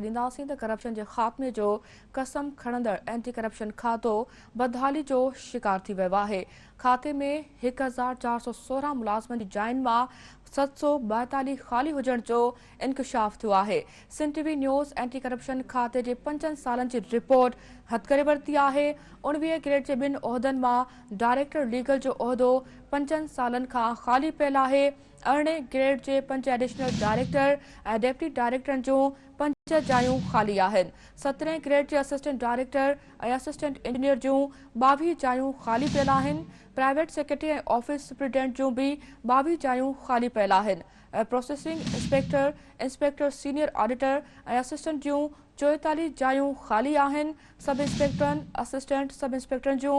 तनक़ीद ॾींदासीं त करप्शन जे ख़ात्मे जो कसम खणंदड़ एंटी करप्शन खातो बदहाली जो शिकार थी वियो आहे। खाते में 1416 मुलाज़िमनि जी जायुनि मां 742 ख़ाली हुजण जो इंकशाफ थियो आहे। Sindh TV news anti corruption खाते जे 5 सालनि जी रिपोर्ट हथ करे वरिती आहे। 19 ग्रेड जे 2 उहिदनि मां डायरेक्टर लीगल जो उहिदो 5 सालनि खां ख़ाली पियल आहे। 18 ग्रेड जे 5 एडिशनल डायरेक्टर ऐं डेप्टी डायरेक्टरनि जूं 5 जायूं ख़ाली आहिनि। 17 ग्रेड जे असिस्टेंट डायरेक्टर ऐं असिस्टेंट इंजीनियर जूं 22 जायूं ख़ाली पियल आहिनि। प्राइवेट सेक्रेटरी ऐं ऑफिस सुप्रिंटेंडेंट जूं बि 22 जायूं ख़ाली पियल आहिनि। Processing inspector, inspector senior auditor ऐं असिस्टेंट जूं 44 जायूं ख़ाली आहिनि। सब इंस्पेक्टरनि, असिस्टेंट सब इंस्पेक्टरनि जूं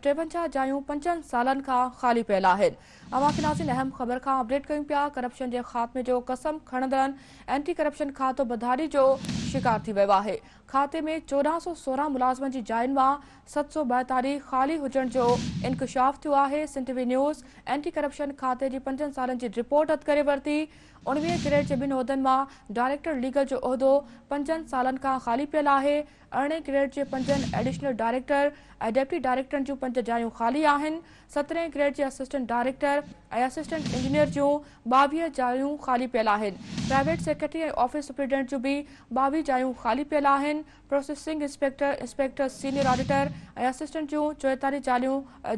53 जायूं 5 सालनि खां ख़ाली पियल आहिनि। अवां नाज़रीन अहम ख़बर खां अपडेट कयूं पिया। करप्शन जे ख़ात्मे जो कसम खणंदड़नि एंटी करप्शन खातो बदहाली जो शिकार थी वियो आहे। खाते में 1416 मुलाज़िमनि जी जायुनि मां 742 ख़ाली हुजण जो इंकशाफ थियो आहे। Sindh TV news anti corruption खाते जी 5 सालनि जी रिपोर्ट हथ करे वरिती। 19 ग्रेड जे 2 उहिदनि मां डायरेक्टर लीगल जो उहिदो 5 सालनि खां ख़ाली पियल आहे। 18 ग्रेड जे 5 एडिशनल डायरेक्टर ऐं डेप्टी डायरेक्टरनि जूं 5 जायूं ख़ाली आहिनि। 17 ग्रेड जे असिस्टेंट डायरेक्टर ऐं असिस्टेंट इंजीनियर जूं 22 जायूं ख़ाली पियल आहिनि। प्राइवेट सेक्रेटरी ऐं ऑफिस सुप्रिंटेंडेंट जूं बि 22 जायूं ख़ाली पियल आहिनि। Processing inspector, inspector senior auditor ऐं असिस्टेंट जूं 44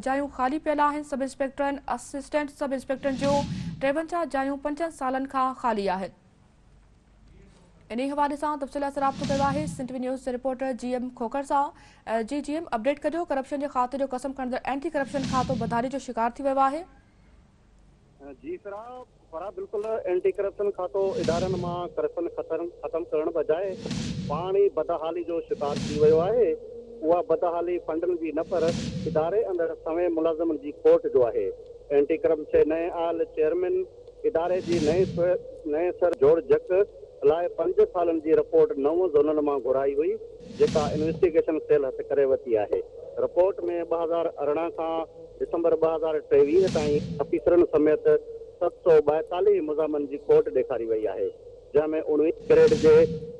जायूं ख़ाली पियल आहिनि। सब इंस्पेक्टरनि, असिस्टेंट सब इंस्पेक्टरनि जूं 53 जायूं 5 सालनि खां ख़ाली आहिनि। इन हवाले सां तफ़सील सां राब्तो कयो आहे Sindh TV news reporter GM Khokhar सां। जीएम अपडेट कजो। करप्शन जे खाते जो कसम खणंदड़ एंटी करप्शन खातो बदहाली जो शिकार थी वियो आहे। जी फरा बिल्कुल एंटी करप्शन खातो इदारनि मां करप्शन ख़त्म करण बजाए पाण ई बदहाली जो शिकार थी वियो आहे। उहा बदहाली फंडनि जी न पर इदारे अंदरि सवें मुलाज़िमनि जी खोट जो आहे। एंटी करप्शन नए आयल चेयरमैन इदारे जी नए सर जोड़ जक लाइ 5 सालनि जी रिपोर्ट 9 ज़ोननि मां घुराई हुई, जेका इन्वेस्टिगेशन सेल हथ करे वरिती आहे। रिपोर्ट में 2018 खां दिसंबर 2023 ताईं ऑफिसरनि समेत 742 मुलाज़िमनि जी कोट ॾेखारी वई आहे, जंहिंमें 19 ग्रेड जे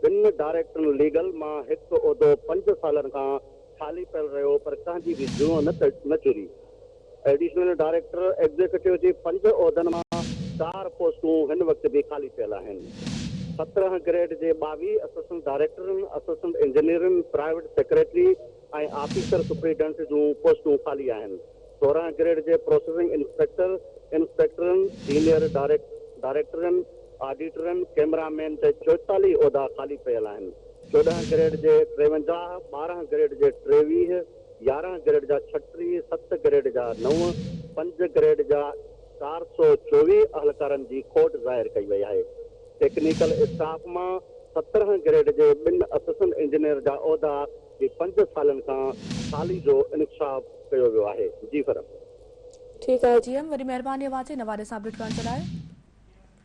2 डायरेक्टर लीगल मां हिकु उहिदो 5 सालनि खां ख़ाली पियल रहियो, पर कंहिंजी बि जूं न चुरी। एडिशनल डायरेक्टर एग्जीक्यूटिव जी 5 उहिदनि मां 4 पोस्टूं हिन वक़्तु बि ख़ाली पियल आहिनि। 17 ग्रेड जे 22 असिस्टेंट डायरेक्टरनि, असिस्टेंट इंजीनियरनि, प्राइवेट सेक्रेटरी ऐं ऑफिसर सुप्रिंटेंडेंट जूं पोस्टूं ख़ाली आहिनि। 16 ग्रेड जे प्रोसेसिंग इंस्पेक्टरनि, सीनियर डायरेक्टरनि, ऑडिटरनि, कैमरामैन ते 44 उहिदा ख़ाली पियल आहिनि। 14 ग्रेड जे 53, 12 ग्रेड जे 23, 11 ग्रेड जा 36, 7 ग्रेड जा 9, 5 ग्रेड जा 424 अहलकारनि जी खोट ज़ाहिर कई वई आहे। टेक्निकल स्टाफ मां 17 ग्रेड जे 2 असिस्टेंट इंजीनियर जा उहिदा बि 5 सालनि खां ख़ाली जो इंकशाफ कयो वियो आहे। जी फरम ठीकु आहे जीएम, वॾी महिरबानी अवां जे नवारे सां अपडेट करण जे लाइ।